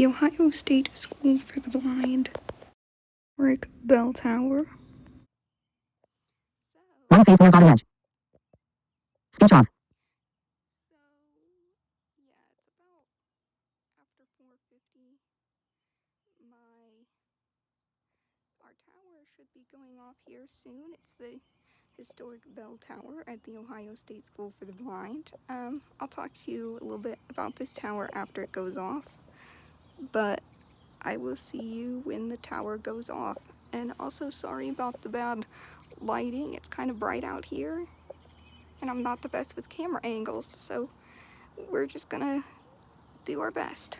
the Ohio State School for the Blind. Brick Bell Tower. One face near bottom edge. Speech off. So, yeah, it's about after 4:50. Our tower should be going off here soon. It's the historic bell tower at the Ohio State School for the Blind. I'll talk to you a little bit about this tower after it goes off, but I will see you when the tower goes off. And also, sorry about the bad lighting. It's kind of bright out here, and I'm not the best with camera angles, so we're just gonna do our best.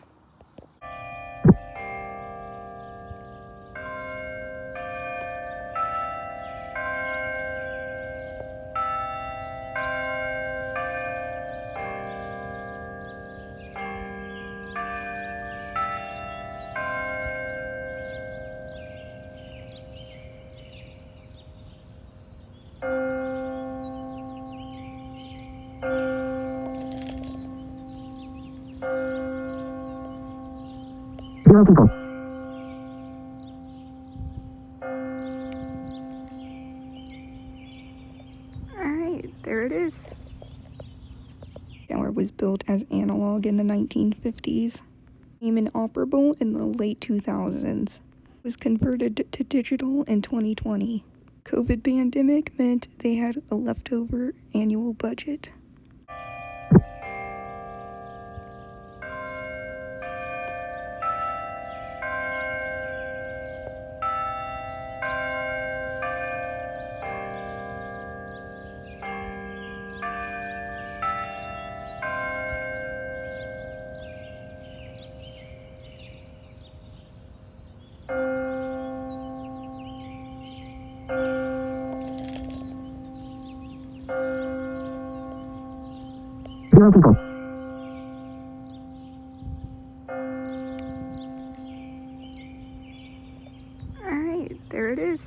Zero people. Alright, there it is. The tower was built as analog in the 1950s. Became inoperable in the late 2000s. Was converted to digital in 2020. COVID pandemic meant they had a leftover annual budget. Zero people. Alright, there it is.